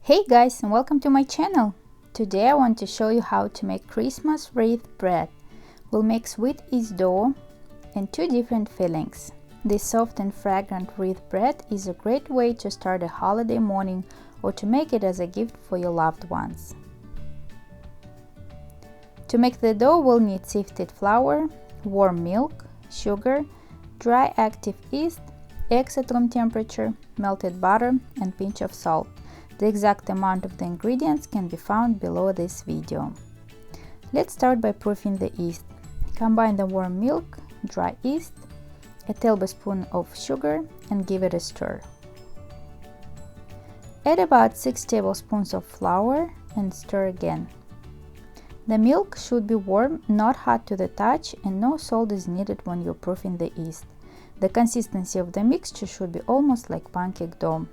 Hey guys, and welcome to my channel. Today I want to show you how to make Christmas wreath bread. We'll make sweet yeast dough and two different fillings. This soft and fragrant wreath bread is a great way to start a holiday morning or to make it as a gift for your loved ones. To make the dough, we'll need sifted flour, warm milk, sugar, dry active yeast, eggs at room temperature, melted butter, and pinch of salt. The exact amount of the ingredients can be found below this video. Let's start by proofing the yeast. Combine the warm milk, dry yeast, a tablespoon of sugar, and give it a stir. Add about 6 tablespoons of flour and stir again. The milk should be warm, not hot to the touch, and no salt is needed when you're proofing the yeast. The consistency of the mixture should be almost like pancake dough.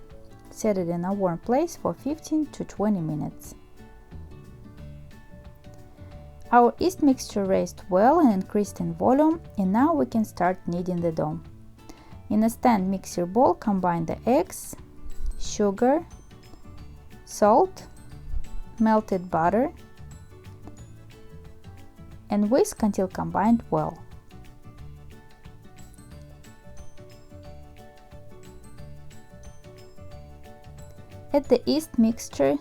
Set it in a warm place for 15 to 20 minutes. Our yeast mixture raised well and increased in volume, and now we can start kneading the dough. In a stand mixer bowl, combine the eggs, sugar, salt, melted butter, and whisk until combined well. Add the yeast mixture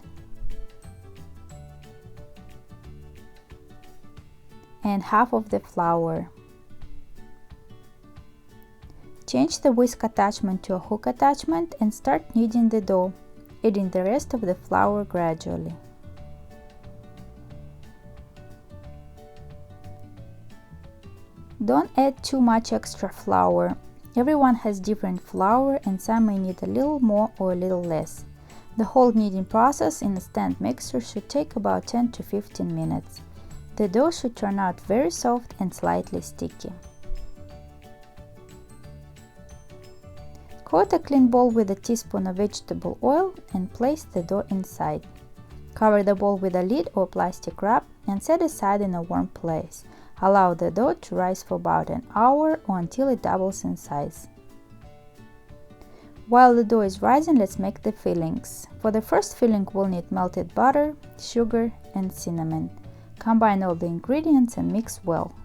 and half of the flour. Change the whisk attachment to a hook attachment and start kneading the dough, adding the rest of the flour gradually. Don't add too much extra flour. Everyone has different flour and some may need a little more or a little less. The whole kneading process in a stand mixer should take about 10 to 15 minutes. The dough should turn out very soft and slightly sticky. Coat a clean bowl with a teaspoon of vegetable oil and place the dough inside. Cover the bowl with a lid or plastic wrap and set aside in a warm place. Allow the dough to rise for about an hour or until it doubles in size. While the dough is rising, let's make the fillings. For the first filling, we'll need melted butter, sugar, and cinnamon. Combine all the ingredients and mix well.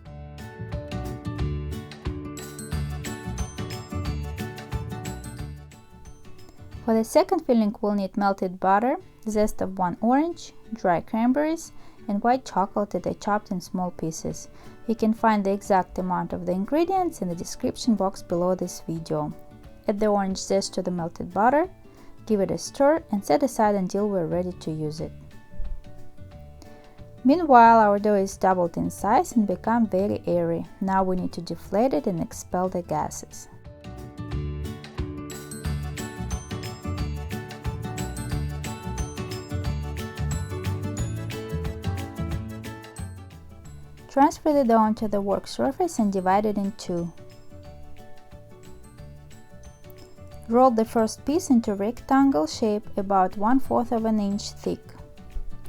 For the second filling, we'll need melted butter, zest of 1 orange, dry cranberries, and white chocolate that I chopped in small pieces. You can find the exact amount of the ingredients in the description box below this video. Add the orange zest to the melted butter, give it a stir, and set aside until we're ready to use it. Meanwhile, our dough is doubled in size and become very airy. Now we need to deflate it and expel the gases. Transfer the dough onto the work surface and divide it in two. Roll the first piece into rectangle shape about 1/4 of an inch thick.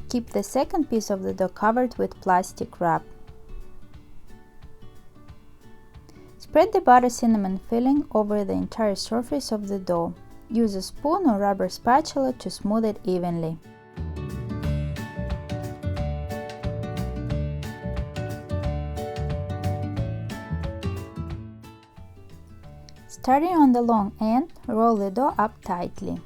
Keep the second piece of the dough covered with plastic wrap. Spread the butter cinnamon filling over the entire surface of the dough. Use a spoon or rubber spatula to smooth it evenly. Starting on the long end, roll the dough up tightly.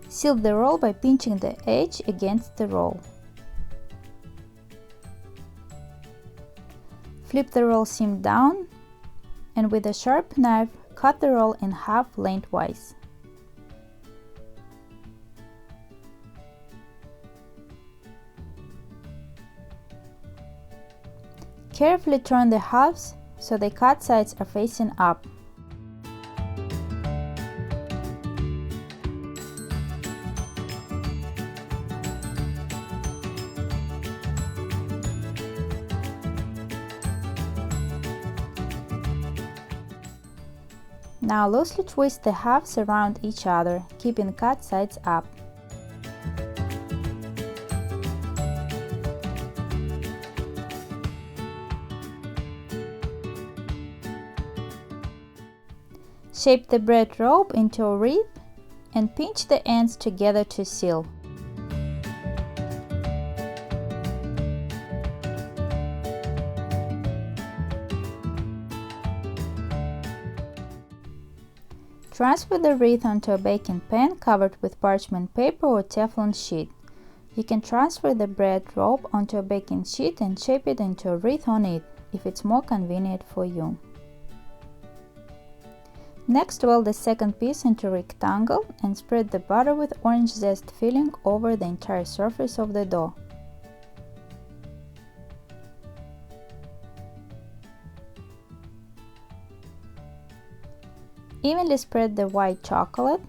Seal the roll by pinching the edge against the roll. Flip the roll seam down and with a sharp knife, cut the roll in half lengthwise. Carefully turn the halves so the cut sides are facing up. Now loosely twist the halves around each other, keeping cut sides up. Shape the bread rope into a wreath and pinch the ends together to seal. Transfer the wreath onto a baking pan covered with parchment paper or Teflon sheet. You can transfer the bread rope onto a baking sheet and shape it into a wreath on it, if it's more convenient for you. Next, roll the second piece into a rectangle and spread the butter with orange zest filling over the entire surface of the dough. Evenly spread the white chocolate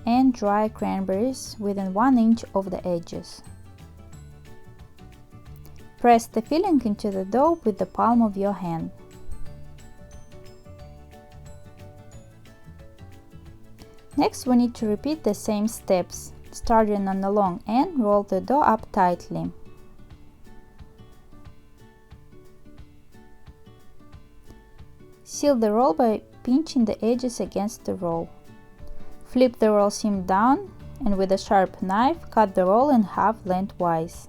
and dry cranberries within 1 inch of the edges. Press the filling into the dough with the palm of your hand. Next, we need to repeat the same steps. Starting on the long end, roll the dough up tightly. Seal the roll by pinching the edges against the roll. Flip the roll seam down and with a sharp knife cut the roll in half lengthwise.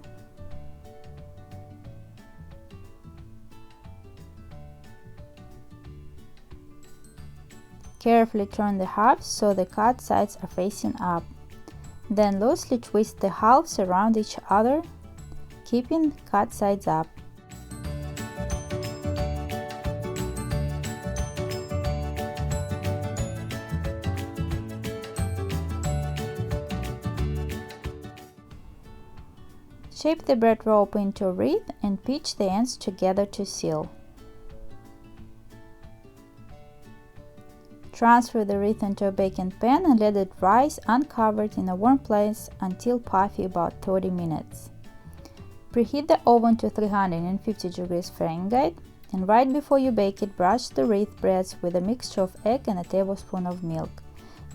Carefully turn the halves so the cut sides are facing up. Then loosely twist the halves around each other, keeping cut sides up. Shape the bread rope into a wreath and pinch the ends together to seal. Transfer the wreath into a baking pan and let it rise uncovered in a warm place until puffy, about 30 minutes. Preheat the oven to 350 degrees Fahrenheit, and right before you bake it, brush the wreath breads with a mixture of egg and a tablespoon of milk.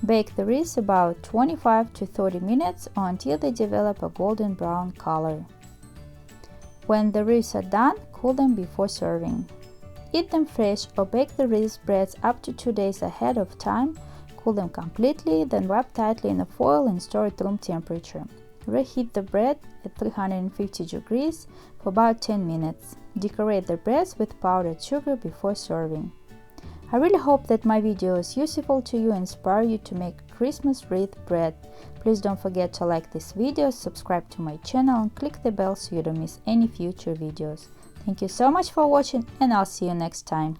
Bake the wreaths about 25 to 30 minutes or until they develop a golden brown color. When the wreaths are done, cool them before serving. Eat them fresh or bake the wreath breads up to 2 days ahead of time. Cool them completely, then wrap tightly in a foil and store at room temperature. Reheat the bread at 350 degrees for about 10 minutes. Decorate the breads with powdered sugar before serving. I really hope that my video is useful to you and inspire you to make Christmas wreath bread. Please don't forget to like this video, subscribe to my channel and click the bell so you don't miss any future videos. Thank you so much for watching and I'll see you next time.